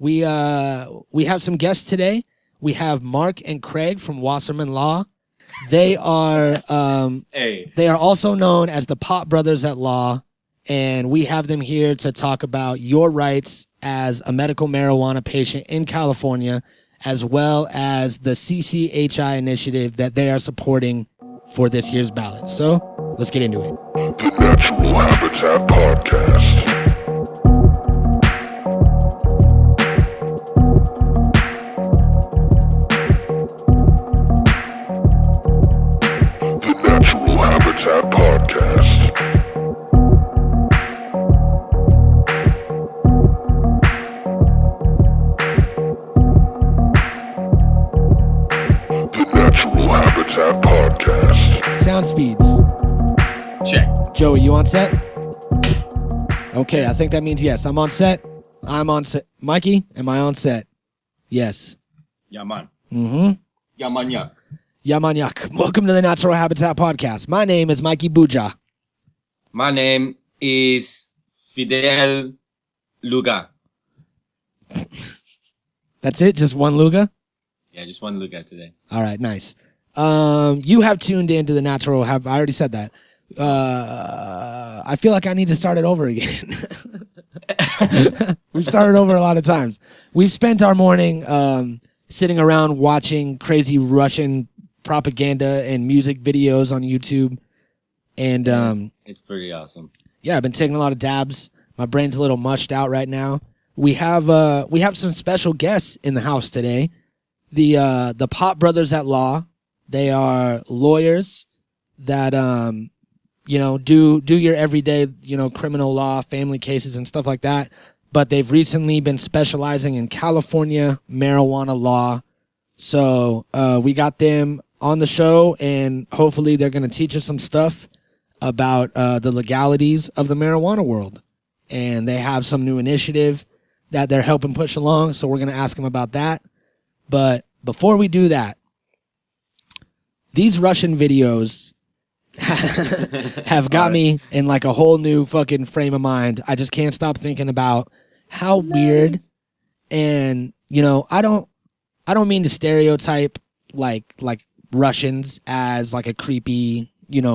We have some guests today. We have Mark and Craig from Wasserman Law. They are they are also known as the Pot Brothers at Law, and we have them here to talk about your rights as a medical marijuana patient in California, as well as the CCHI initiative that they are supporting for this year's ballot. So let's get into it. The Natural Habitat Podcast. Habitat Podcast. The Natural Habitat Podcast. Sound speeds. Check. Joey, you on set? Okay, I think that means yes. I'm on set. I'm on set. Mikey, am I on set? Yes. Yeah, man. Mm-hmm. Yeah, man, yeah. Yamanyak. Welcome to the Natural Habitat Podcast. My name is Mikey Buja. My name is Fidel Luga. That's it? Just one Luga? Yeah, just one Luga today. All right, nice. You have tuned into the Natural I already said that. I feel like I need to start it over again. We've started over a lot of times. We've spent our morning sitting around watching crazy Russian propaganda and music videos on YouTube, and it's pretty awesome. Yeah, I've been taking a lot of dabs. My brain's a little mushed out right now. We have some special guests in the house today. The Pot Brothers at Law. They are lawyers that do your everyday criminal law, family cases, and stuff like that. But they've recently been specializing in California marijuana law. So we got them on the show, and hopefully they're going to teach us some stuff about the legalities of the marijuana world. And they have some new initiative that they're helping push along, so we're going to ask them about that. But before we do that, these Russian videos have got me in like a whole new fucking frame of mind. I just can't stop thinking about how weird, and I don't mean to stereotype like Russians as like a creepy,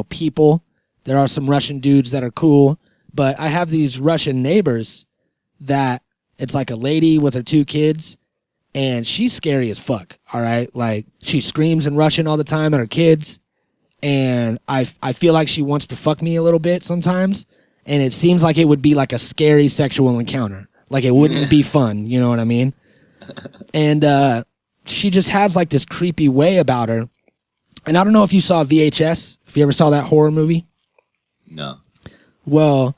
people. There are some Russian dudes that are cool, but I have these Russian neighbors that it's like a lady with her 2 kids, and she's scary as fuck. All right. Like, she screams in Russian all the time at her kids. And I feel like she wants to fuck me a little bit sometimes. And it seems like it would be like a scary sexual encounter. Like, it wouldn't be fun. You know what I mean? And she just has like this creepy way about her. And I don't know if you saw VHS. If you ever saw that horror movie. No. Well,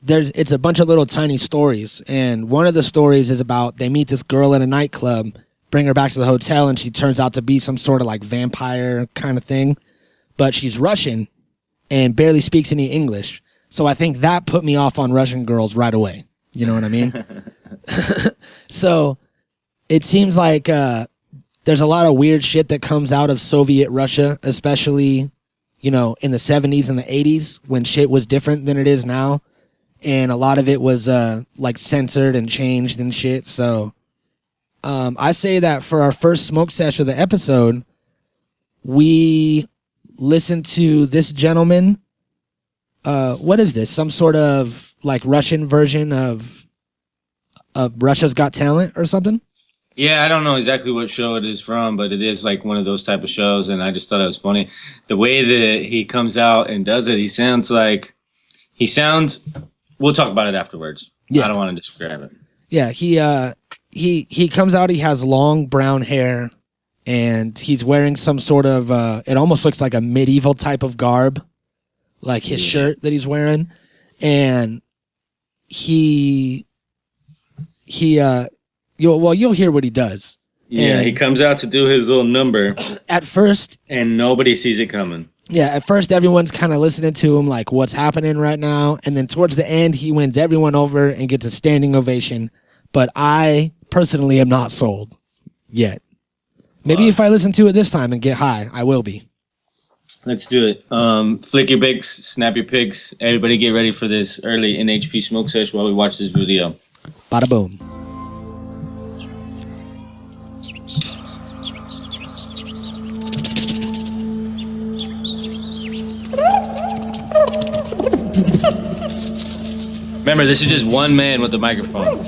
it's a bunch of little tiny stories. And one of the stories is about they meet this girl at a nightclub, bring her back to the hotel, and she turns out to be some sort of like vampire kind of thing. But she's Russian and barely speaks any English. So I think that put me off on Russian girls right away. You know what I mean? So it seems like there's a lot of weird shit that comes out of Soviet Russia, especially, in the 70s and the 80s when shit was different than it is now. And a lot of it was like censored and changed and shit. So I say that for our first smoke sesh of the episode, we listen to this gentleman. What is this? Some sort of like Russian version of Russia's Got Talent or something? Yeah, I don't know exactly what show it is from, but it is like one of those type of shows, and I just thought it was funny. The way that he comes out and does it, we'll talk about it afterwards. Yeah. I don't want to describe it. Yeah, he comes out, he has long brown hair, and he's wearing some sort of, it almost looks like a medieval type of garb, like his shirt that he's wearing. And you'll hear what he does. Yeah, and he comes out to do his little number. At first. And nobody sees it coming. Yeah, at first everyone's kind of listening to him like, what's happening right now? And then towards the end, he wins everyone over and gets a standing ovation. But I personally am not sold yet. Maybe if I listen to it this time and get high, I will be. Let's do it. Flick your pics, snap your pics. Everybody get ready for this early NHP smoke sesh while we watch this video. Bada boom. Remember, this is just one man with the microphone.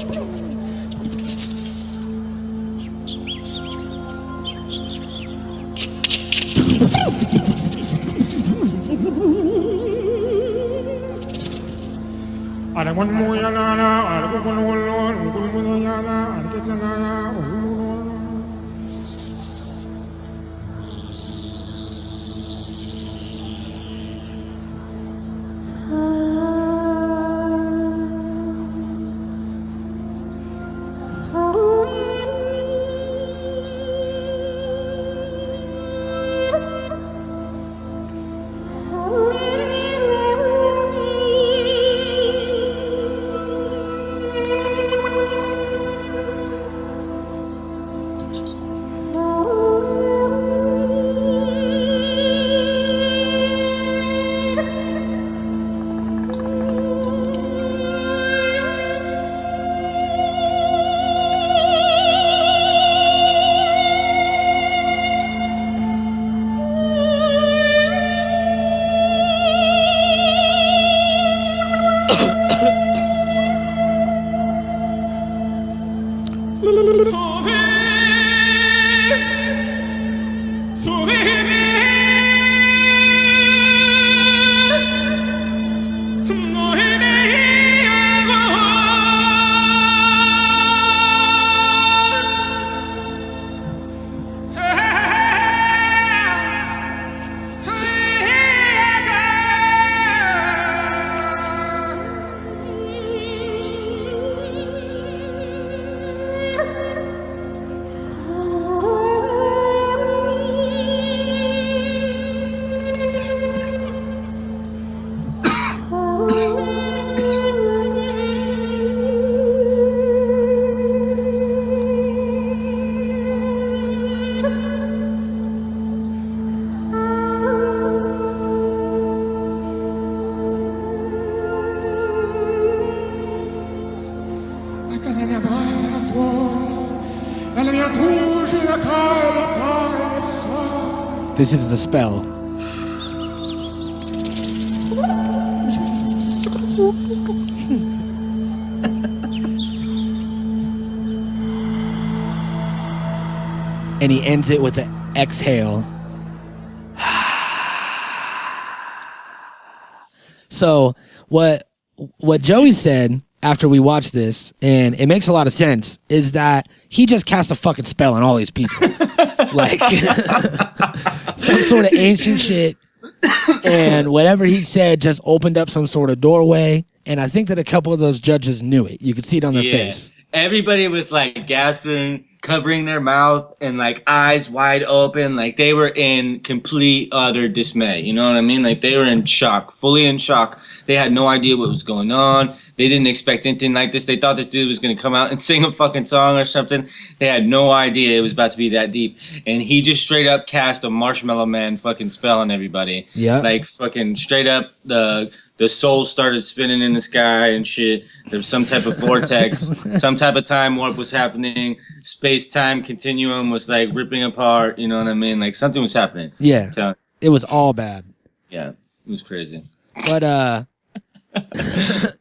This is the spell. And he ends it with an exhale. So what Joey said after we watched this, and it makes a lot of sense, is that he just cast a fucking spell on all these people. Like some sort of ancient shit. And whatever he said just opened up some sort of doorway. And I think that a couple of those judges knew it. You could see it on their face. Everybody was like gasping, covering their mouth, and like eyes wide open. Like they were in complete, utter dismay. You know what I mean? Like they were in shock, fully in shock. They had no idea what was going on. They didn't expect anything like this. They thought this dude was going to come out and sing a fucking song or something. They had no idea it was about to be that deep. And he just straight up cast a Marshmallow Man fucking spell on everybody. Yeah. Like fucking straight up the soul started spinning in the sky and shit. There was some type of vortex. Some type of time warp was happening. Space-time continuum was like ripping apart. You know what I mean? Like something was happening. Yeah. So, it was all bad. Yeah. It was crazy. But,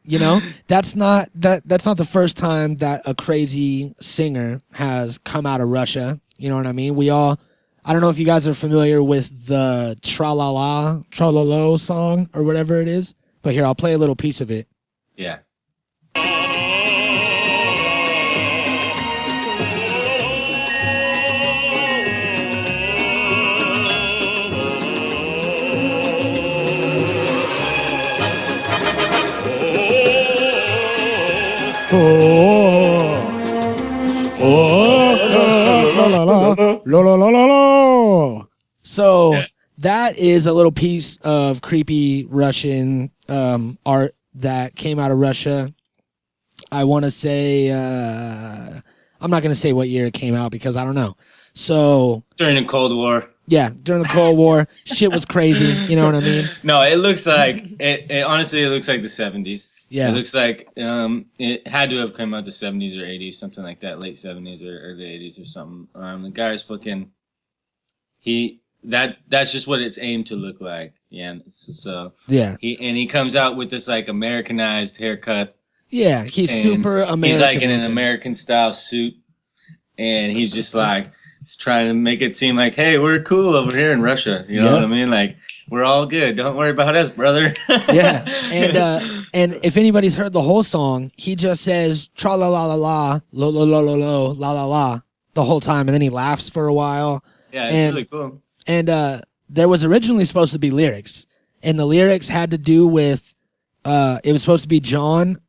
you know, that's not the first time that a crazy singer has come out of Russia. You know what I mean? I don't know if you guys are familiar with the Tralala song or whatever it is. But here, I'll play a little piece of it. Yeah. So that is a little piece of creepy Russian art that came out of Russia. I want to say, I'm not going to say what year it came out because I don't know. So during the Cold War. Yeah, during the Cold War, shit was crazy. You know what I mean? No, it looks like it. Honestly, it looks like the 70s. Yeah, it looks like it had to have come out the 70s or 80s, something like that, late 70s or early 80s or something. The guy's fucking. That's just what it's aimed to look like. Yeah. So yeah. He comes out with this like Americanized haircut, Yeah, he's And super American. He's like in an looking. American style suit, and he's just like he's trying to make it seem like, hey, we're cool over here in Russia. You know what I mean? Like we're all good. Don't worry about us, brother. Yeah, and if anybody's heard the whole song, he just says tra la la la la lo lo lo lo lo la la la the whole time, and then he laughs for a while. Yeah, it's really cool. And there was originally supposed to be lyrics, and the lyrics had to do with it was supposed to be John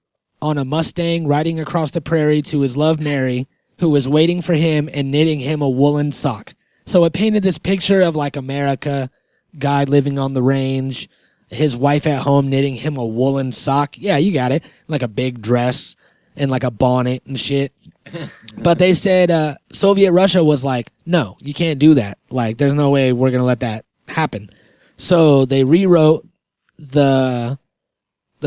on a Mustang riding across the prairie to his love Mary, who was waiting for him and knitting him a woolen sock. So it painted this picture of like America, guy living on the range, his wife at home knitting him a woolen sock. Yeah, you got it. Like a big dress and like a bonnet and shit. But they said Soviet Russia was like, no, you can't do that. Like, there's no way we're going to let that happen. So they rewrote the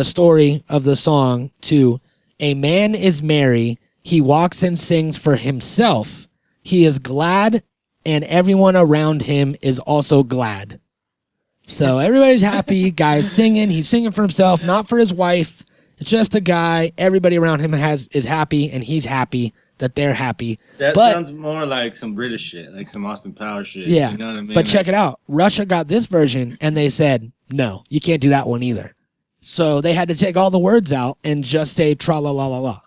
story of the song to a man is merry. He walks and sings for himself. He is glad, and everyone around him is also glad. So everybody's happy. Guy's singing. He's singing for himself, not for his wife. It's just a guy. Everybody around him is happy, and he's happy that they're happy. That sounds more like some British shit, like some Austin Powers shit. Yeah, you know what I mean? But check it out. Russia got this version, and they said, no, you can't do that one either. So they had to take all the words out and just say tra-la-la-la-la.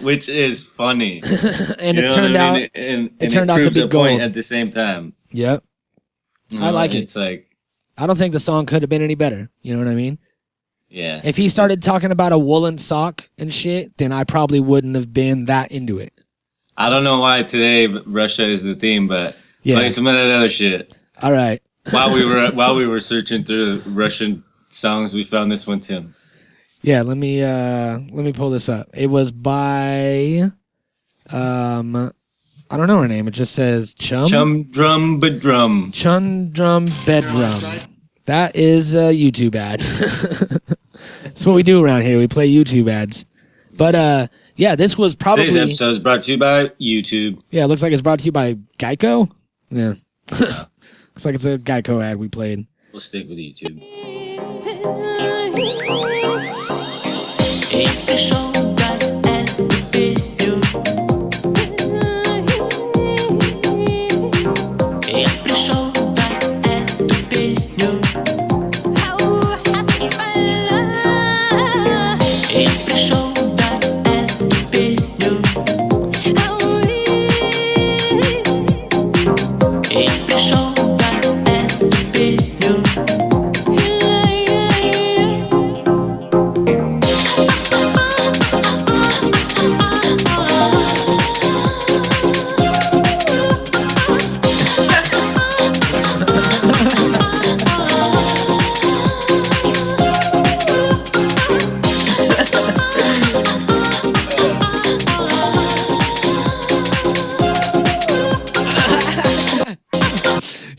Which is funny. And it turned out it turned out to be gold at the same time. Yep. I like it. It's like, I don't think the song could have been any better. You know what I mean? yeah. If he started talking about a woolen sock and shit, then I probably wouldn't have been that into it. I don't know why today Russia is the theme, but play some of that other shit. All right. While we were searching through Russian songs, we found this one, Tim. Yeah, let me pull this up. It was by I don't know her name. It just says Chum. Chum Drum Bedrum. Chum Drum Bedrum. That is a YouTube ad. That's what we do around here. We play YouTube ads. But yeah, this was probably Today's episode is brought to you by YouTube. Yeah, it looks like it's brought to you by Geico. Yeah. Looks like it's a Geico ad we played. We'll stick with YouTube.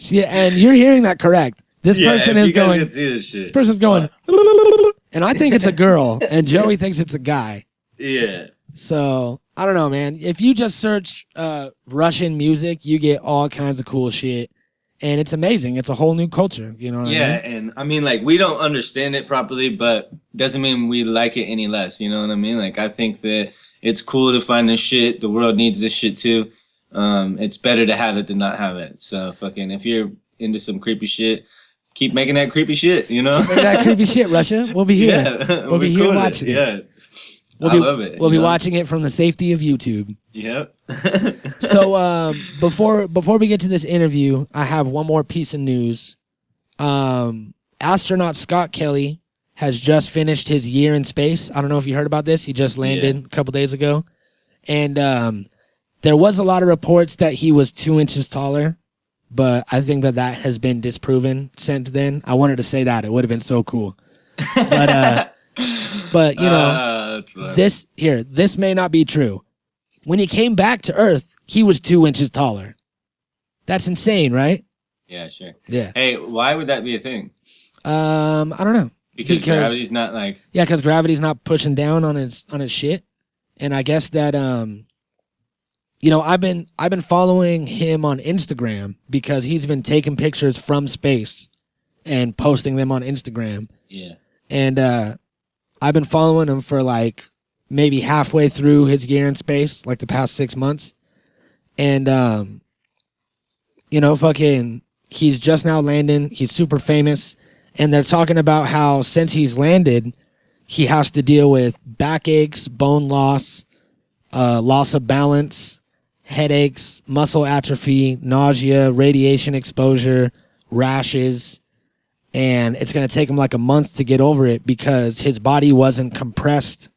Yeah, and you're hearing that correct. This person is going. Can see this shit. This person's going, and I think it's a girl, and Joey thinks it's a guy. Yeah. So I don't know, man. If you just search Russian music, you get all kinds of cool shit, and it's amazing. It's a whole new culture. You know what I mean? Yeah, and I mean, like, we don't understand it properly, but doesn't mean we like it any less. You know what I mean? Like, I think that it's cool to find this shit. The world needs this shit too. It's better to have it than not have it. So fucking, if you're into some creepy shit, keep making that creepy shit, you know? Keep making that creepy shit, Russia. We'll be here. Yeah, we'll be here watching it. Yeah. I love it. We'll be watching it from the safety of YouTube. Yep. So before we get to this interview, I have one more piece of news. Astronaut Scott Kelly has just finished his year in space. I don't know if you heard about this. He just landed a couple days ago. And there was a lot of reports that he was 2 inches taller, but I think that has been disproven since then. I wanted to say that. It would have been so cool. But you know, this may not be true. When he came back to Earth, he was 2 inches taller. That's insane, right? Yeah, sure. Yeah. Hey, why would that be a thing? I don't know. Because gravity's not like... Yeah, because gravity's not pushing down on his shit. And I guess that you know, I've been following him on Instagram because he's been taking pictures from space and posting them on Instagram. Yeah. And I've been following him for like maybe halfway through his year in space, like the past 6 months. And, fucking, he's just now landing. He's super famous. And they're talking about how since he's landed, he has to deal with backaches, bone loss, loss of balance, headaches, muscle atrophy, nausea, radiation exposure, rashes. And it's going to take him like a month to get over it because his body wasn't compressed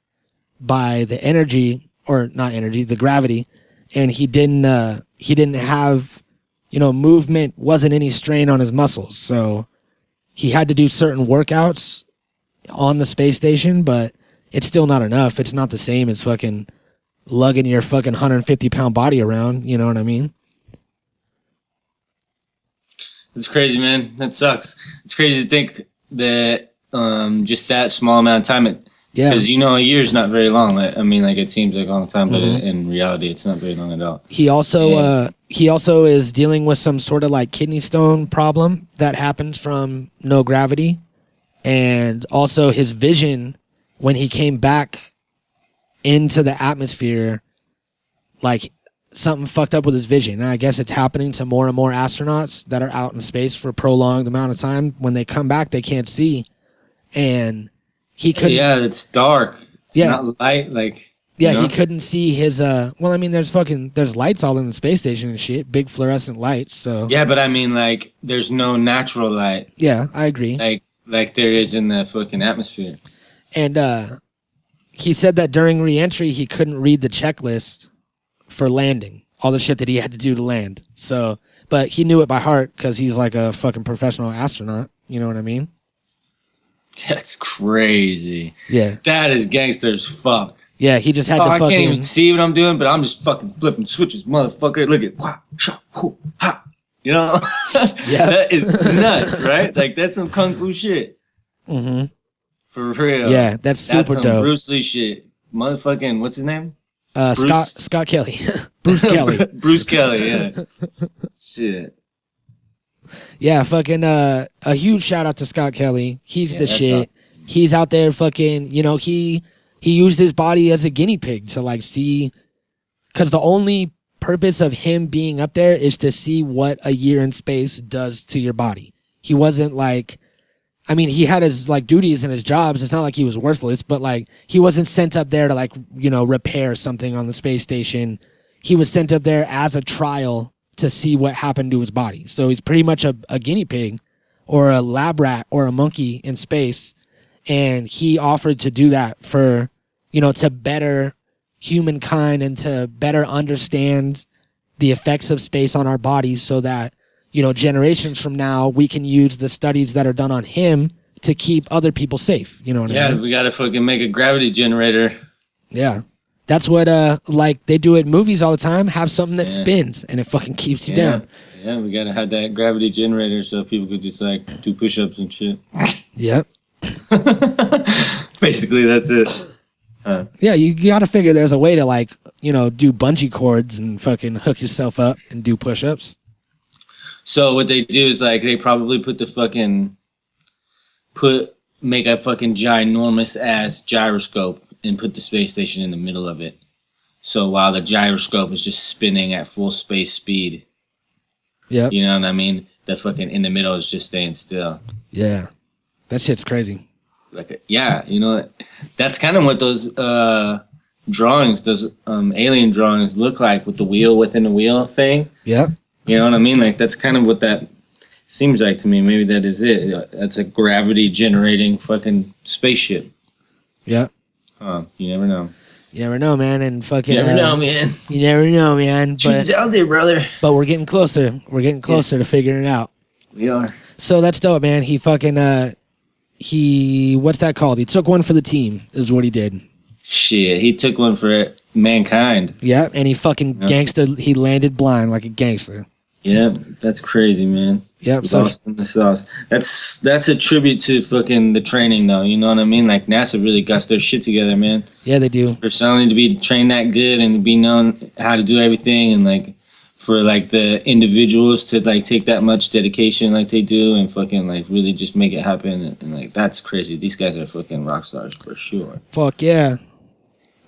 by the the gravity. And he didn't have, movement, wasn't any strain on his muscles. So he had to do certain workouts on the space station, but it's still not enough. It's not the same as fucking lugging your fucking 150-pound body around. You know what I mean? It's crazy, man. That sucks. It's crazy to think that just that small amount of time. Because a year's not very long. It seems like a long time, but in reality, it's not very long at all. He also is dealing with some sort of like kidney stone problem that happens from no gravity, and also his vision when he came back into the atmosphere, like something fucked up with his vision. And I guess it's happening to more and more astronauts that are out in space for a prolonged amount of time. When they come back, they can't see, and he couldn't. Yeah, it's dark. It's not light. He couldn't see his. There's lights all in the space station and shit. Big fluorescent lights. So yeah, but there's no natural light. Yeah, I agree. Like there is in the fucking atmosphere. And he said that during re-entry, he couldn't read the checklist for landing. All the shit that he had to do to land. So, but he knew it by heart because he's like a fucking professional astronaut. You know what I mean? That's crazy. Yeah. That is gangster as fuck. Yeah, he just had to I fucking... can't even see what I'm doing, but I'm just fucking flipping switches, motherfucker. Look at... You know? Yeah. That is nuts, right? Like, that's some kung fu shit. Mm-hmm. For real. Yeah, that's super some dope. Bruce Lee shit. Motherfucking... What's his name? Scott Kelly. Bruce Kelly. Bruce Kelly, yeah. Shit. Yeah, fucking a huge shout out to Scott Kelly. He's the shit. Awesome. He's out there fucking, he used his body as a guinea pig to like see, because the only purpose of him being up there is to see what a year in space does to your body. He wasn't like, he had his like duties and his jobs. It's not like he was worthless, but like he wasn't sent up there to like, repair something on the space station. He was sent up there as a trial to see what happened to his body. So he's pretty much a guinea pig or a lab rat or a monkey in space. And he offered to do that for, to better humankind and to better understand the effects of space on our bodies so that, generations from now, we can use the studies that are done on him to keep other people safe. You know what I mean? Yeah, we got to fucking make a gravity generator. Yeah. That's what, like they do in movies all the time, have something that spins and it fucking keeps you down. Yeah, we got to have that gravity generator so people could just like do push-ups and shit. Yep. Basically, that's it. Yeah, you got to figure there's a way to like, do bungee cords and fucking hook yourself up and do push-ups. So what they do is like they probably make a fucking ginormous ass gyroscope and put the space station in the middle of it. So while the gyroscope is just spinning at full space speed. Yeah. You know what I mean? The fucking in the middle is just staying still. Yeah. That shit's crazy. That's kind of what those drawings, those alien drawings look like with the wheel within the wheel thing. Yeah. You know what I mean? Like that's kind of what that seems like to me. Maybe that is it. That's a gravity generating fucking spaceship. Yeah. You never know. You never know, man. And fucking. You never know, man. You never know, man. Truth's out there, brother. But we're getting closer. We're getting closer to figuring it out. We are. So that's dope, man. He fucking what's that called? He took one for the team. Is what he did. Shit, he took one for mankind. Yeah, and he fucking gangster. He landed blind like a gangster. Yeah, that's crazy, man. Yep. Lost in the sauce. That's a tribute to fucking the training, though. You know what I mean? Like NASA really got their shit together, man. Yeah, they do. For somebody to be trained that good and to be known how to do everything and like for like the individuals to like take that much dedication like they do and fucking like really just make it happen, and like that's crazy. These guys are fucking rock stars for sure. Fuck yeah.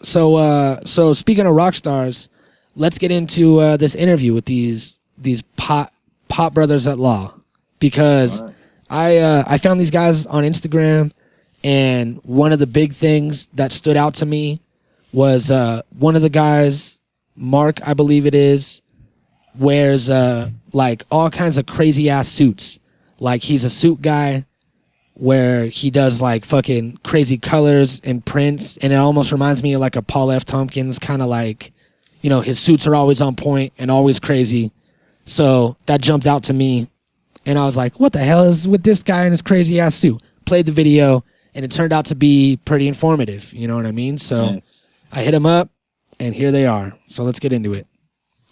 So speaking of rock stars, let's get into this interview with these pop brothers at law, because I found these guys on Instagram, and one of the big things that stood out to me was one of the guys, Mark, I believe it is, wears like all kinds of crazy ass suits. Like he's a suit guy where he does like fucking crazy colors and prints, and it almost reminds me of like a Paul F. Tompkins kind of like, you know, his suits are always on point and always crazy. So that jumped out to me, and I was like, what the hell is with this guy in his crazy ass suit? Played the video, and it turned out to be pretty informative. You know what I mean? So nice. I hit him up, and here they are. So let's get into it.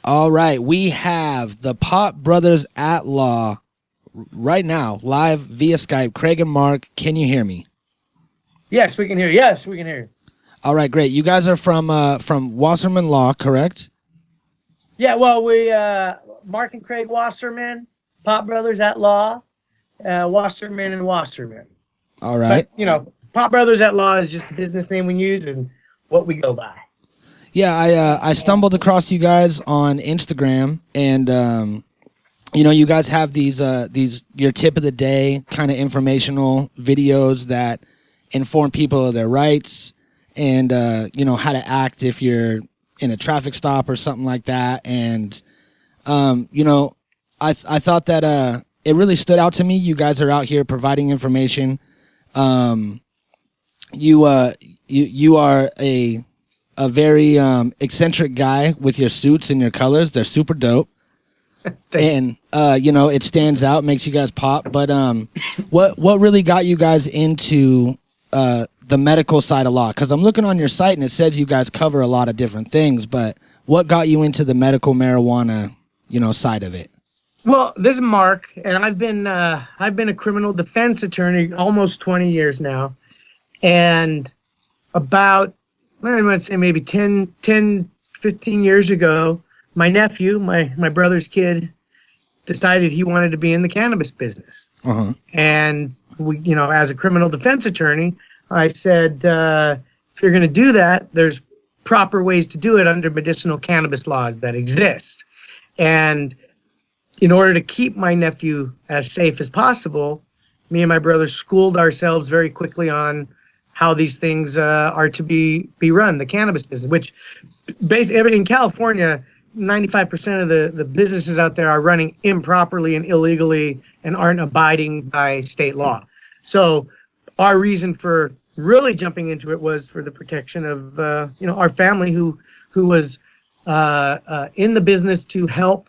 All right. We have the Pop Brothers at Law right now, live via Skype. Craig and Mark, can you hear me? Yes, we can hear you. Yes, we can hear you. All right, great. You guys are from Wasserman Law, correct? Yeah, well, we Mark and Craig Wasserman, Pop Brothers at Law, Wasserman and Wasserman. All right. But, you know, Pop Brothers at Law is just the business name we use and what we go by. Yeah, I stumbled across you guys on Instagram, and you know, you guys have these your tip of the day kind of informational videos that inform people of their rights and you know, how to act if you're in a traffic stop or something like that. And you know, I thought that it really stood out to me. You guys are out here providing information. You are a very eccentric guy with your suits and your colors. They're super dope. And you know, it stands out, makes you guys pop. But what really got you guys into the medical side of law? Because I'm looking on your site and it says you guys cover a lot of different things. But what got you into the medical marijuana, you know, side of it? Well, this is Mark, and I've been a criminal defense attorney almost 20 years now, and about, I would say maybe 10, 15 years ago, my nephew, my brother's kid, decided he wanted to be in the cannabis business. Uh-huh. And we, you know, as a criminal defense attorney, I said, if you're going to do that, there's proper ways to do it under medicinal cannabis laws that exist. And in order to keep my nephew as safe as possible, me and my brother schooled ourselves very quickly on how these things are to be run, the cannabis business, which basically in California, 95% of the businesses out there are running improperly and illegally and aren't abiding by state law. So our reason for really jumping into it was for the protection of you know, our family who was in the business to help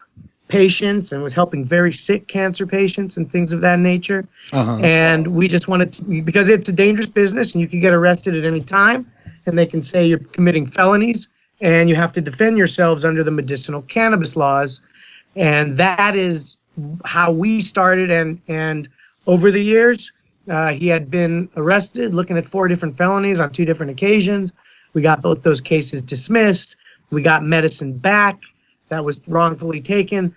patients and was helping very sick cancer patients and things of that nature. Uh-huh. And we just wanted to, because it's a dangerous business and you can get arrested at any time and they can say you're committing felonies and you have to defend yourselves under the medicinal cannabis laws. And that is how we started. And over the years, he had been arrested looking at 4 different felonies on 2 different occasions. We got both those cases dismissed. We got medicine back that was wrongfully taken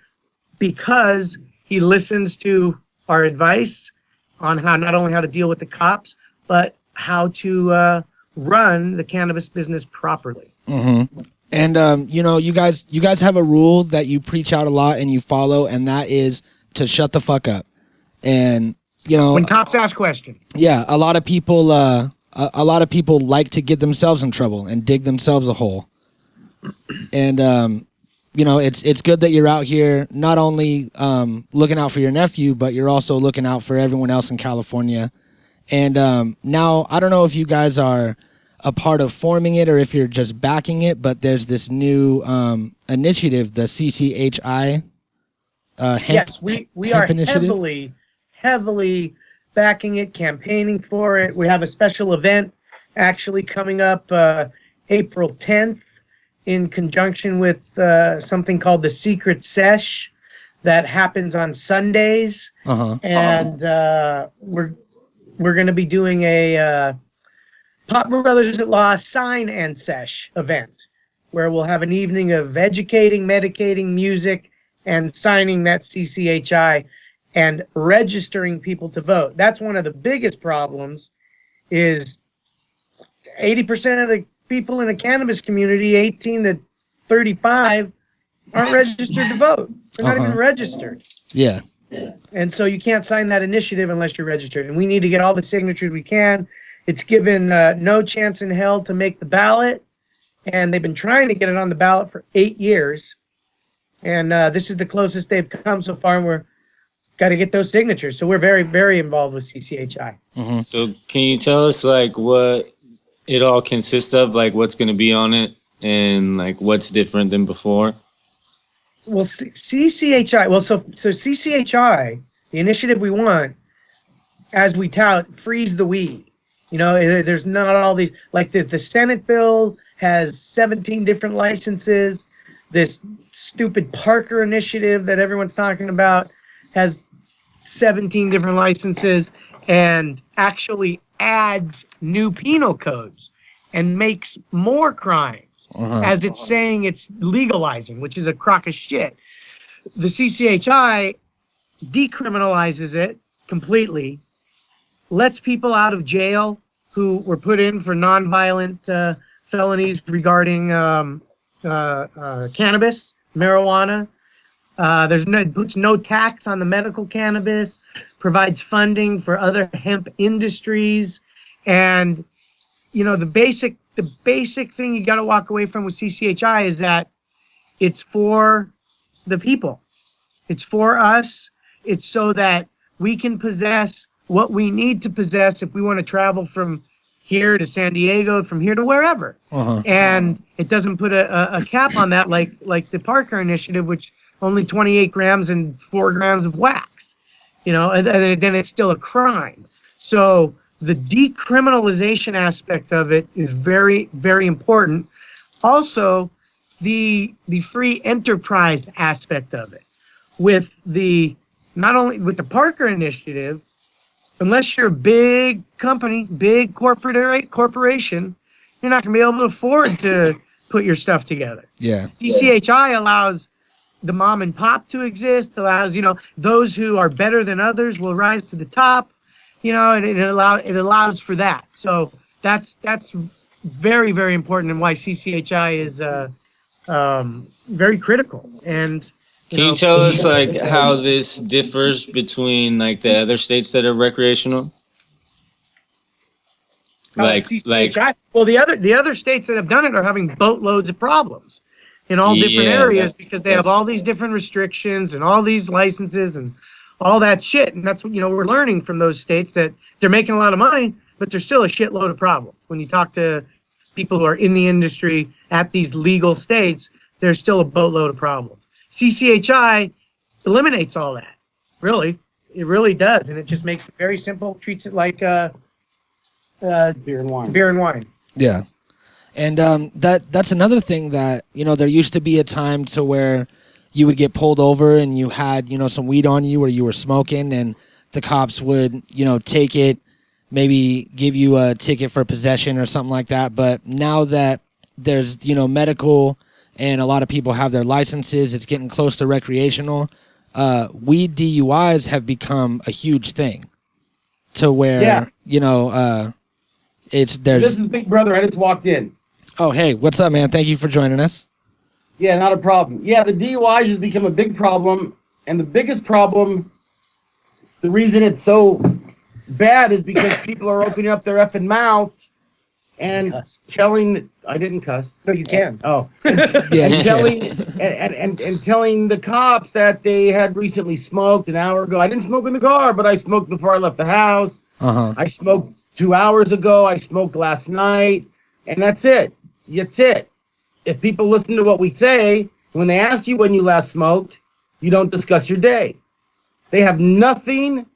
because he listens to our advice on how, not only how to deal with the cops, but how to run the cannabis business properly. Mm-hmm. And you know, you guys have a rule that you preach out a lot and you follow, and that is to shut the fuck up. And you know, when cops ask questions. Yeah, a lot of people like to get themselves in trouble and dig themselves a hole. And you know, it's good that you're out here not only looking out for your nephew, but you're also looking out for everyone else in California. And now, I don't know if you guys are a part of forming it or if you're just backing it, but there's this new initiative, the CCHI hemp. Yes, we are heavily backing it, campaigning for it. We have a special event actually coming up April 10th. In conjunction with something called the Secret Sesh that happens on Sundays. Uh-huh. And we're going to be doing a Pop Brothers at Law Sign and Sesh event. where we'll have an evening of educating, medicating, music, and signing that CCHI and registering people to vote. That's one of the biggest problems is 80% of the people in the cannabis community, 18 to 35, aren't registered to vote. They're not even registered. Yeah. And so you can't sign that initiative unless you're registered. And we need to get all the signatures we can. It's given no chance in hell to make the ballot. And they've been trying to get it on the ballot for 8 years. And this is the closest they've come so far. And we're got to get those signatures. So we're very, very involved with CCHI. Mm-hmm. So can you tell us like what it all consists of, like what's going to be on it and like what's different than before? Well, CCHI, so CCHI, the initiative we want, as we tout, frees the weed. You know, there's not all these, like the Senate bill has 17 different licenses. This stupid Parker initiative that everyone's talking about has 17 different licenses and actually adds new penal codes and makes more crimes as it's saying it's legalizing, which is a crock of shit. The CCHI decriminalizes it completely, lets people out of jail who were put in for nonviolent felonies regarding cannabis, marijuana. Puts no tax on the medical cannabis, provides funding for other hemp industries, and you know the basic thing you got to walk away from with CCHI is that it's for the people, it's for us, it's so that we can possess what we need to possess if we want to travel from here to San Diego, from here to wherever, and it doesn't put a cap on that like the Parker initiative, which only 28 grams and 4 grams of wax, you know, and then it's still a crime. So the decriminalization aspect of it is very, very important. Also, the free enterprise aspect of it, with not only with the Parker initiative, unless you're a big company, big corporation, you're not going to be able to afford to put your stuff together. Yeah. CCHI allows the mom and pop to exist, allows, you know, those who are better than others will rise to the top, you know, and it allows for that. So that's very, very important, and why CCHI is very critical. And can you tell us like how this differs between like the other states that are recreational? Like well, the other states that have done it are having boatloads of problems in all different areas because they have all these different restrictions and all these licenses and all that shit. And that's what, you know, we're learning from those states, that they're making a lot of money, but there's still a shitload of problems. When you talk to people who are in the industry at these legal states, there's still a boatload of problems. CCHI eliminates all that. Really, it really does, and it just makes it very simple. Treats it like beer and wine. Yeah. And that's another thing that, you know, there used to be a time to where you would get pulled over and you had, you know, some weed on you or you were smoking, and the cops would, you know, take it, maybe give you a ticket for possession or something like that. But now that there's, you know, medical and a lot of people have their licenses, it's getting close to recreational, weed DUIs have become a huge thing to where, you know, this is Big Brother. I just walked in. Oh, hey, what's up, man? Thank you for joining us. Yeah, not a problem. Yeah, the DUIs has become a big problem, and the biggest problem, the reason it's so bad is because people are opening up their effing mouth and telling. I didn't cuss. No, you can. Oh, Yeah, and telling the cops that they had recently smoked an hour ago. I didn't smoke in the car, but I smoked before I left the house. I smoked 2 hours ago. I smoked last night, and that's it. That's it. If people listen to what we say, when they ask you when you last smoked, you don't discuss your day. They have nothing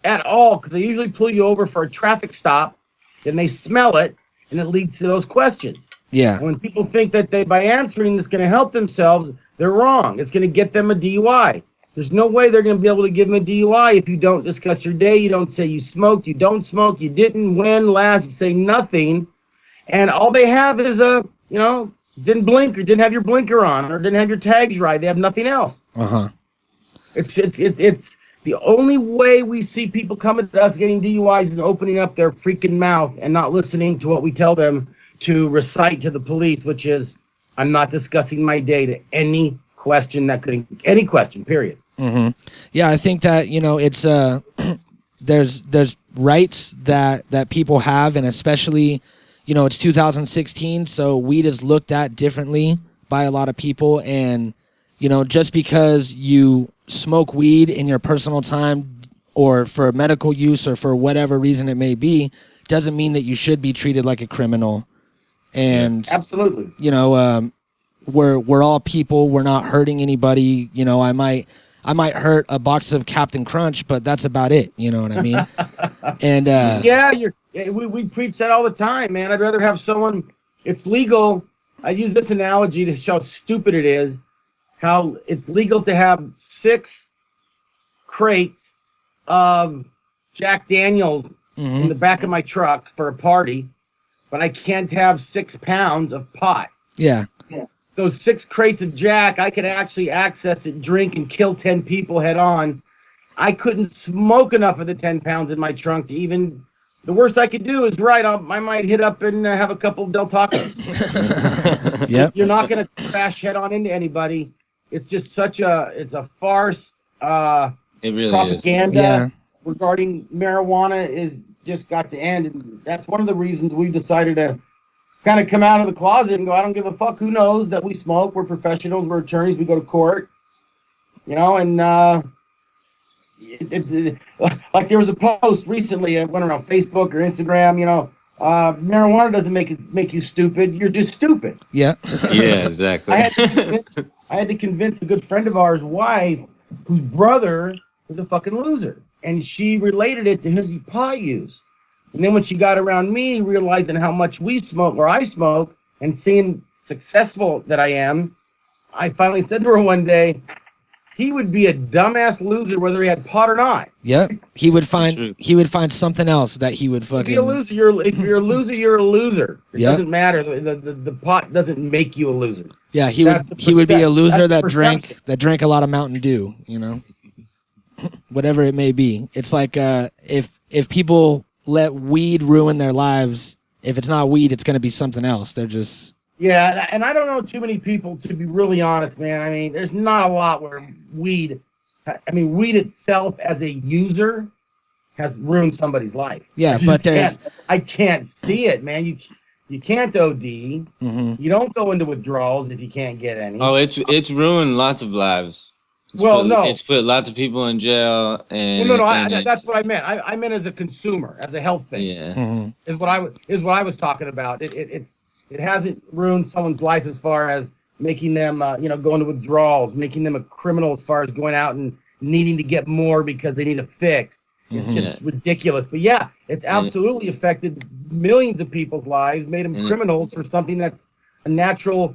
at all, because they usually pull you over for a traffic stop, then they smell it, and it leads to those questions. Yeah. And when people think that they, by answering this, going to help themselves, they're wrong. It's going to get them a DUI. There's no way they're going to be able to give them a DUI if you don't discuss your day. You don't say you smoked, you don't smoke, you didn't, when, last, you say nothing. And all they have is a, you know, didn't blink or didn't have your blinker on or didn't have your tags right. They have nothing else. It's the only way we see people coming to us getting DUIs is opening up their freaking mouth and not listening to what we tell them to recite to the police, which is, I'm not discussing my day to any question, period. Yeah, I think that, it's there's rights that people have, and especially, it's 2016, so weed is looked at differently by a lot of people, and just because you smoke weed in your personal time or for medical use or for whatever reason it may be, doesn't mean that you should be treated like a criminal. And absolutely, we're all people. We're not hurting anybody. I might hurt a box of Captain Crunch, but that's about it. You know what I mean? And we preach that all the time, man. I'd rather have someone. It's legal. I use this analogy to show how stupid it is. How it's legal to have 6 crates of Jack Daniels in the back of my truck for a party, but I can't have 6 pounds of pot. Yeah. Those 6 crates of Jack, I could actually access it, drink, and kill 10 people head on. I couldn't smoke enough of the 10 pounds in my trunk to even. The worst I could do is I might hit up and have a couple of Del Tacos. Yep. You're not going to crash head on into anybody. It's just it's a farce. It really propaganda regarding marijuana is just got to end, and that's one of the reasons we decided to kind of come out of the closet and go, I don't give a fuck who knows that we smoke. We're professionals. We're attorneys. We go to court, and like there was a post recently. It went around Facebook or Instagram. Marijuana doesn't make you stupid. You're just stupid. Yeah. Yeah, exactly. I had to convince a good friend of ours' wife, whose brother was a fucking loser, and she related it to his pot use. And then when she got around me, realizing how much we smoke or I smoke, and seeing successful that I am, I finally said to her one day, he would be a dumbass loser whether he had pot or not. Yep. He would find something else that he would fucking. If you're a loser, you're a loser. It doesn't matter. The pot doesn't make you a loser. Yeah, he would be a loser that drank a lot of Mountain Dew, whatever it may be. It's like if people let weed ruin their lives, if it's not weed, it's going to be something else. They're just. Yeah, and I don't know too many people, to be really honest, man. I mean, there's not a lot where weed itself as a user has ruined somebody's life. Yeah, but I can't see it, man. You can't OD. You don't go into withdrawals if you can't get any. Oh, it's ruined lots of lives. It's put lots of people in jail. And that's what I meant. I meant as a consumer, as a health thing. Yeah, is what I was talking about. It hasn't ruined someone's life as far as making them, go into withdrawals, making them a criminal as far as going out and needing to get more because they need a fix. It's just ridiculous. But yeah, it's absolutely affected millions of people's lives, made them criminals for something that's a natural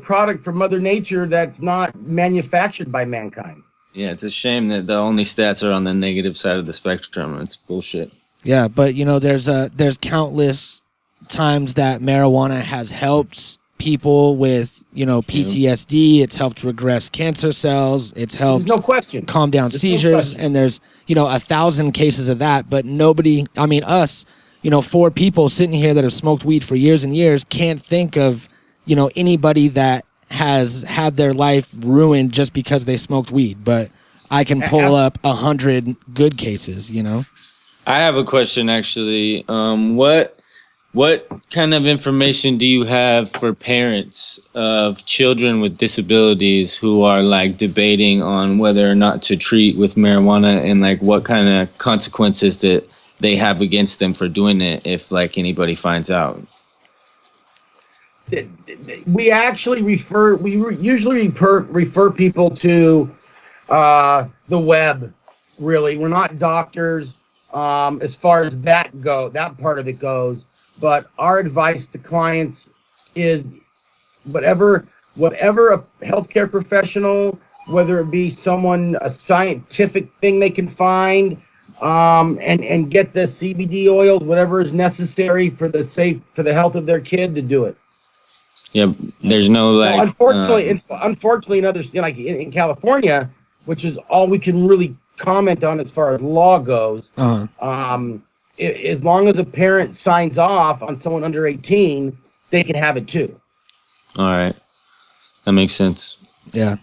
product from Mother Nature that's not manufactured by mankind. Yeah, it's a shame that the only stats are on the negative side of the spectrum. It's bullshit. Yeah, but there's countless times that marijuana has helped people with PTSD. It's helped regress cancer cells. It's helped calm down seizures, and there's 1,000 cases of that. But nobody, us, 4 people sitting here that have smoked weed for years and years can't think of anybody that has had their life ruined just because they smoked weed. But I can pull up 100 good cases. I have a question actually. What kind of information do you have for parents of children with disabilities who are like debating on whether or not to treat with marijuana, and like what kind of consequences that they have against them for doing it if like anybody finds out? We actually usually refer people to the web. Really, we're not doctors as far as that part of it goes. But our advice to clients is whatever a healthcare professional, whether it be a scientific thing they can find, and get the CBD oils, whatever is necessary for the health of their kid, to do it. Yeah, there's no like. Unfortunately, in other like in California, which is all we can really comment on as far as law goes. As long as a parent signs off on someone under 18, they can have it too. All right, that makes sense. Yeah.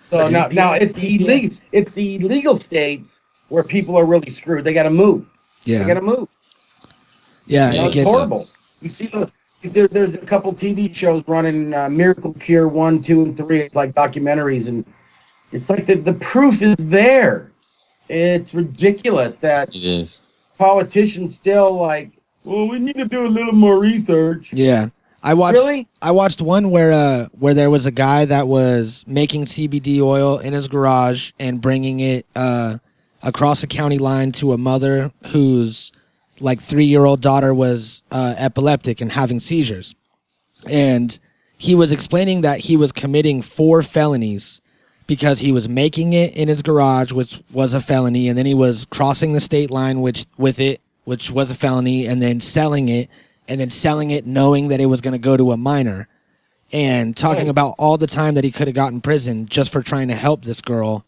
So now it's the illegal states where people are really screwed. They got to move. Yeah. They got to move. Yeah, it's horrible. You see, there's a couple TV shows running, Miracle Cure 1, 2, and 3. It's like documentaries, and it's like the proof is there. It's ridiculous that it is. Politicians still like, well, we need to do a little more research. Yeah. I watched one where there was a guy that was making CBD oil in his garage and bringing it across the county line to a mother whose like 3-year-old daughter was epileptic and having seizures. And he was explaining that he was committing 4 felonies because he was making it in his garage, which was a felony, and then he was crossing the state line which was a felony, and then selling it knowing that it was going to go to a minor, and talking about all the time that he could have got in prison just for trying to help this girl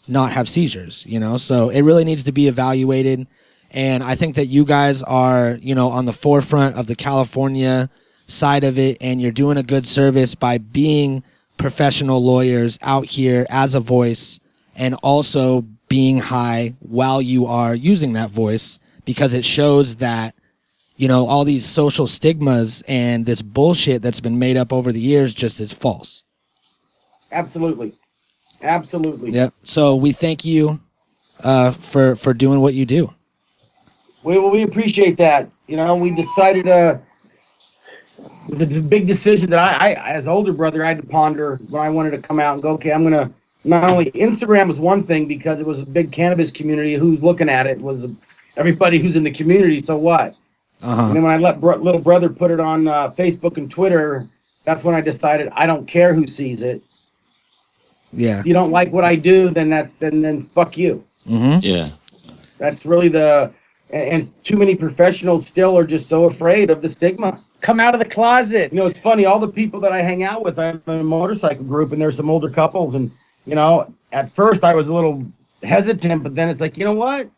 not have seizures, you know? So it really needs to be evaluated. And I think that you guys are, you know, on the forefront of the California side of it, and you're doing a good service by being professional lawyers out here as a voice, and also being high while you are using that voice, because it shows that, you know, all these social stigmas and this bullshit that's been made up over the years just is false. Absolutely. Absolutely. Yep. So we thank you for doing what you do. We appreciate that. You know, we decided it was a big decision that I as older brother, I had to ponder when I wanted to come out and go, okay, I'm going to, not only Instagram was one thing because it was a big cannabis community. Who's looking at it was everybody who's in the community. So what? And then when I let little brother put it on Facebook and Twitter, that's when I decided I don't care who sees it. Yeah. If you don't like what I do, then fuck you. Mm-hmm. Yeah. That's really and too many professionals still are just so afraid of the stigma. Come out of the closet. You know, it's funny, all the people that I hang out with, I'm in a motorcycle group, and there's some older couples, and, you know, at first I was a little hesitant, but then it's like, you know what?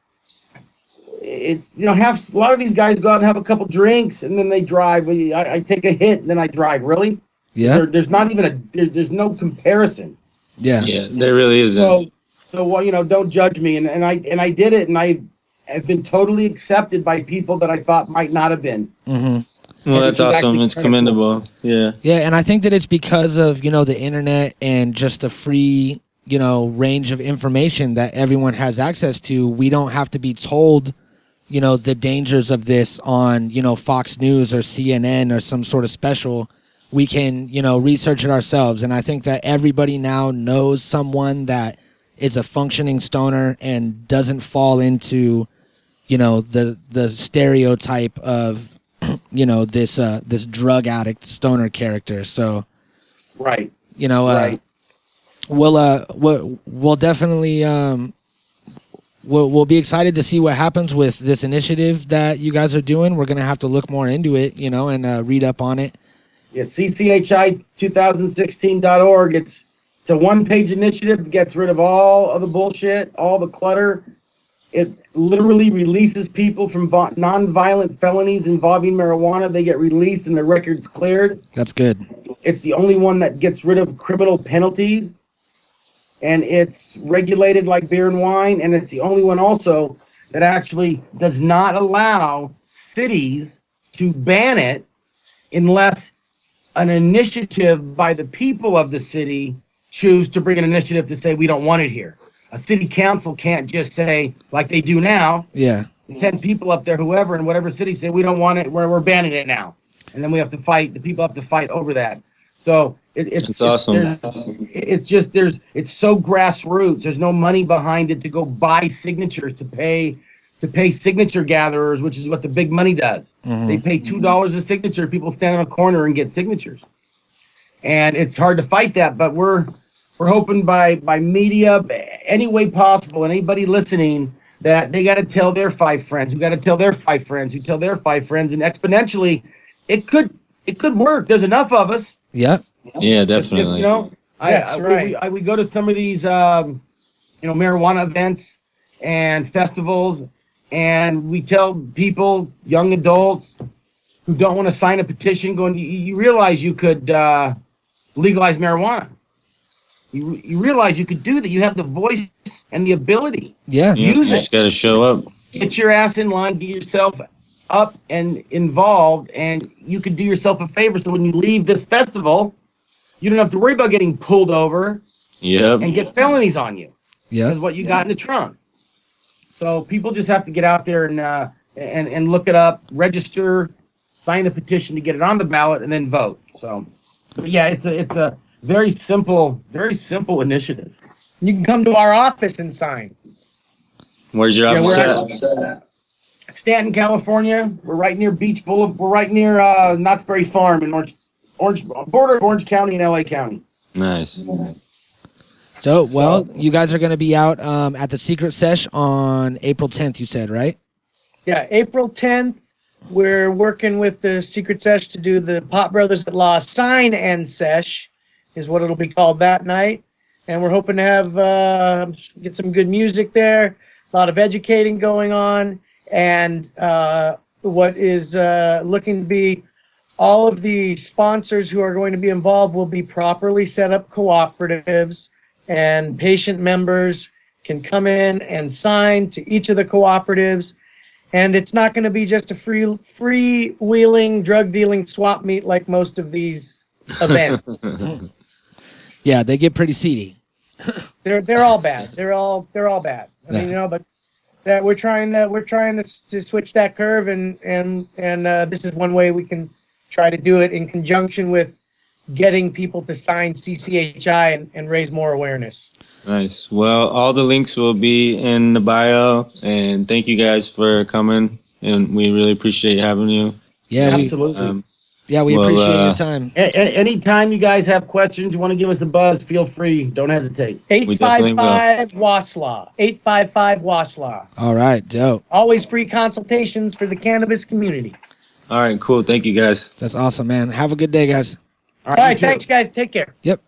It's, you know, a lot of these guys go out and have a couple drinks, and then they drive. I take a hit, and then I drive. Really? Yeah. There's not even there's no comparison. Yeah. Yeah, there really isn't. So well, you know, don't judge me. And I did it, and I have been totally accepted by people that I thought might not have been. Mm-hmm. Well, that's awesome. It's commendable. Cool. Yeah. Yeah, and I think that it's because of, you know, the internet and just the free, you know, range of information that everyone has access to. We don't have to be told, you know, the dangers of this on, you know, Fox News or CNN or some sort of special. We can, you know, research it ourselves. And I think that everybody now knows someone that is a functioning stoner and doesn't fall into, you know, the stereotype of, you know, this drug addict stoner character. So, right. You know, we'll definitely, We'll be excited to see what happens with this initiative that you guys are doing. We're going to have to look more into it, you know, and read up on it. Yeah, CCHI2016.org. It's a one-page initiative that gets rid of all of the bullshit, all the clutter. It literally releases people from non-violent felonies involving marijuana. They get released and their record's cleared. That's good. It's the only one that gets rid of criminal penalties. And it's regulated like beer and wine, and it's the only one also that actually does not allow cities to ban it unless an initiative by the people of the city choose to bring an initiative to say we don't want it here. A city council can't just say, like they do now, 10 people up there, whoever, in whatever city say we don't want it, we're banning it now. And then we have to fight, the people have to fight over that. So it's awesome. It's so grassroots. There's no money behind it to go buy signatures to pay signature gatherers, which is what the big money does. Mm-hmm. They pay $2 a signature. People stand on a corner and get signatures, and it's hard to fight that. But we're hoping by media, any way possible, and anybody listening, that they got to tell their 5 friends, who got to tell their 5 friends, who tell their 5 friends, and exponentially, it could work. There's enough of us. Yeah. Yeah, definitely. We go to some of these, marijuana events and festivals, and we tell people, young adults who don't want to sign a petition, going, you realize you could legalize marijuana. You realize you could do that. You have the voice and the ability. Yeah. You just got to show up. Get your ass in line, get yourself up and involved, and you could do yourself a favor. So when you leave this festival, you don't have to worry about getting pulled over and get felonies on you. Yeah. That's what you got in the trunk. So people just have to get out there and look it up, register, sign the petition to get it on the ballot, and then vote. So, but yeah, it's a very simple initiative. You can come to our office and sign. Where's your office at? Stanton, California. We're right near Beach Boulevard. We're right near Knott's Berry Farm in border of Orange County and LA County. Nice. So, well, you guys are going to be out at the Secret Sesh on April 10th, you said, right? Yeah, April 10th. We're working with the Secret Sesh to do the Pot Brothers at Law Sign and Sesh, is what it'll be called that night. And we're hoping to have get some good music there, a lot of educating going on, and what is looking to be all of the sponsors who are going to be involved will be properly set up cooperatives, and patient members can come in and sign to each of the cooperatives. And it's not going to be just a free-wheeling, drug-dealing swap meet like most of these events. Yeah, they get pretty seedy. They're all bad. They're all bad. I mean, but that we're trying to switch that curve, and this is one way we can try to do it in conjunction with getting people to sign CCHI and raise more awareness. Nice. Well, all the links will be in the bio, and thank you guys for coming, and we really appreciate having you. Yeah, absolutely. We appreciate your time. Anytime you guys have questions, you want to give us a buzz, feel free. Don't hesitate. 855-WASLAW. 855-WASLAW. All right, dope. Always free consultations for the cannabis community. All right, cool. Thank you, guys. That's awesome, man. Have a good day, guys. All right, thanks, guys. Take care. Yep.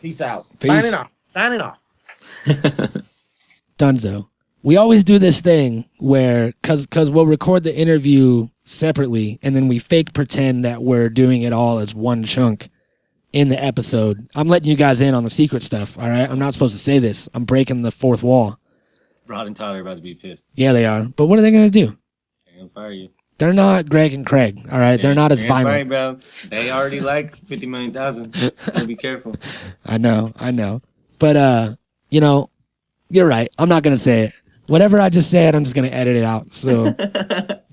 Peace out. Peace. Signing off. Dunzo. We always do this thing where, cause we'll record the interview separately, and then we fake pretend that we're doing it all as one chunk in the episode. I'm letting you guys in on the secret stuff, all right? I'm not supposed to say this. I'm breaking the fourth wall. Rod and Tyler are about to be pissed. Yeah, they are. But what are they going to do? They're going to fire you. They're not Greg and Craig, all right? They're not as violent. Bro. They already like 50 million thousand. So be careful. I know. But, you're right. I'm not going to say it. Whatever I just said, I'm just going to edit it out. So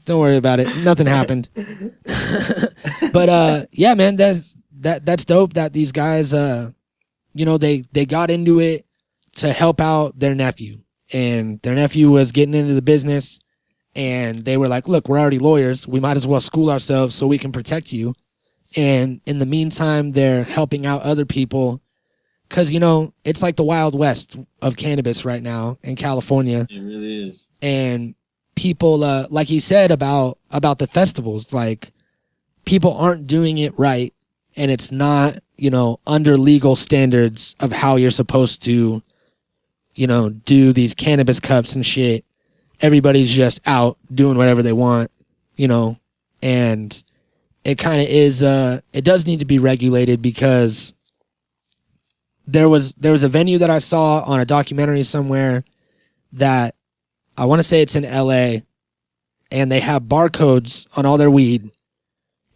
don't worry about it. Nothing happened. But, yeah, man, that's dope that these guys, they got into it to help out their nephew. And their nephew was getting into the business. And they were like, look, we're already lawyers. We might as well school ourselves so we can protect you. And in the meantime, they're helping out other people. Because, it's like the Wild West of cannabis right now in California. It really is. And people, like he said about the festivals, like people aren't doing it right. And it's not, under legal standards of how you're supposed to, do these cannabis cups and shit. Everybody's just out doing whatever they want, and it kind of is, it does need to be regulated because there was a venue that I saw on a documentary somewhere that I want to say it's in LA, and they have barcodes on all their weed,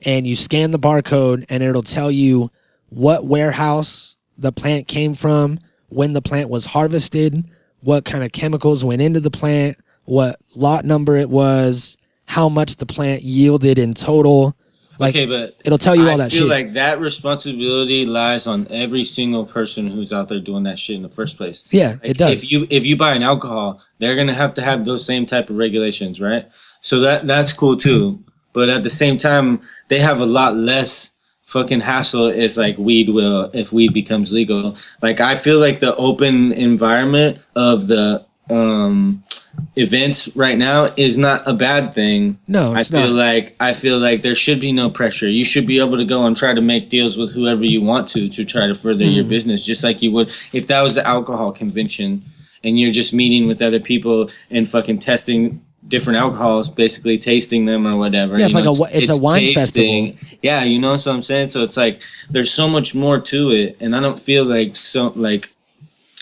and you scan the barcode and it'll tell you what warehouse the plant came from, when the plant was harvested, what kind of chemicals went into the plant, what lot number it was, how much the plant yielded in total. Like, okay, but it'll tell you all that shit. I feel like that responsibility lies on every single person who's out there doing that shit in the first place. Yeah, like, it does. If you buy an alcohol, they're gonna have to have those same type of regulations, right? So that's cool too. But at the same time, they have a lot less fucking hassle as like weed will if weed becomes legal. Like I feel like the open environment of the events right now is not a bad thing. No, it's not. I feel like there should be no pressure. You should be able to go and try to make deals with whoever you want to try to further your business, just like you would if that was the alcohol convention and you're just meeting with other people and fucking testing different alcohols, basically tasting them or whatever. Yeah, it's a wine festival. Yeah, you know what I'm saying? So it's like there's so much more to it, and I don't feel like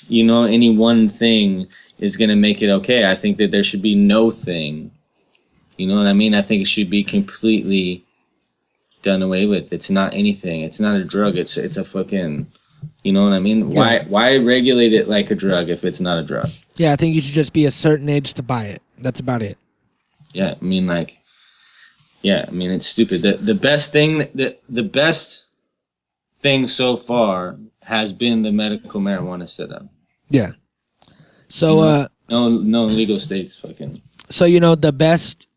any one thing is going to make it okay. I think that there should be no thing. You know what I mean? I think it should be completely done away with. It's not anything. It's not a drug. It's a fucking, you know what I mean? Yeah. Why regulate it like a drug if it's not a drug? Yeah, I think you should just be a certain age to buy it. That's about it. Yeah, I mean, it's stupid. The best thing so far has been the medical marijuana setup. Yeah. So no legal states fucking. So the best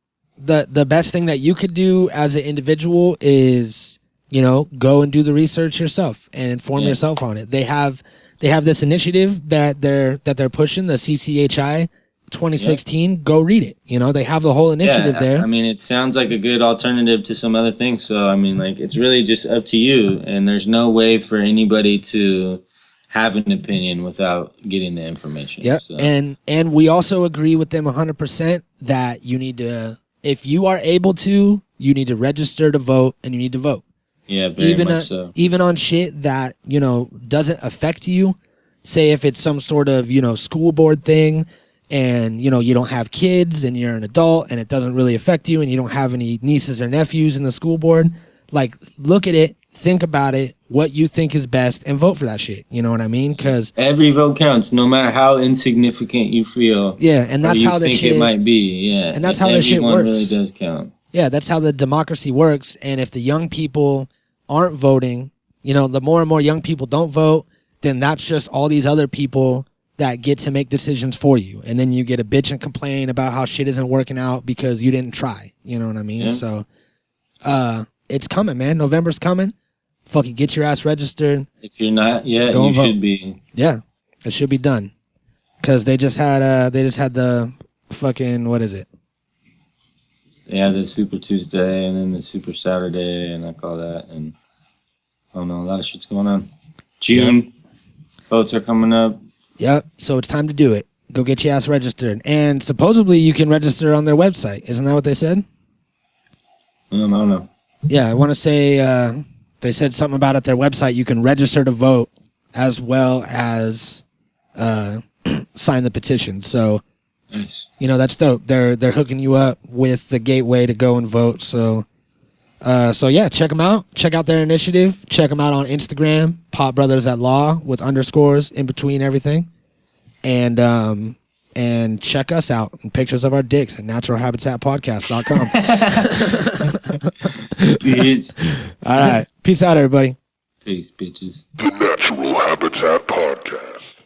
thing that you could do as an individual is go and do the research yourself and inform yourself on it. They have this initiative that they're pushing, the CCHI 2016. Yep. Go read it. They have the whole initiative there. I mean, it sounds like a good alternative to some other things. So I mean, like, it's really just up to you, and there's no way for anybody to have an opinion without getting the information. Yeah, so. and we also agree with them 100% that you need to, if you are able to, you need to register to vote, and you need to vote. Yeah, very much so. Even on shit that doesn't affect you. Say if it's some sort of school board thing, and you don't have kids, and you're an adult, and it doesn't really affect you, and you don't have any nieces or nephews in the school board. Like, look at it. Think about it, what you think is best, and vote for that shit. You know what I mean? Because every vote counts, no matter how insignificant you feel. Yeah, and that's how the shit it might be. Yeah, and that's how the shit works. Really does count. Yeah, that's how the democracy works. And if the young people aren't voting, the more and more young people don't vote, then that's just all these other people that get to make decisions for you. And then you get a bitch and complain about how shit isn't working out because you didn't try. You know what I mean? Yeah. So, it's coming, man. November's coming. Fucking get your ass registered. If you're not yet, you should be. Yeah, it should be done. Because they just had the fucking, what is it? Yeah, the Super Tuesday and then the Super Saturday and like all that. And I don't know, a lot of shit's going on. June, votes are coming up. Yep, so it's time to do it. Go get your ass registered. And supposedly you can register on their website. Isn't that what they said? I don't know. Yeah, I want to say they said something about at their website you can register to vote as well as sign the petition. So, nice. That's dope. They're hooking you up with the gateway to go and vote. So yeah, check them out. Check out their initiative. Check them out on Instagram, Pop Brothers at Law with underscores in between everything. And check us out and pictures of our dicks at naturalhabitatpodcast.com. Peace. All right. Peace out, everybody. Peace, bitches. The Natural Habitat Podcast.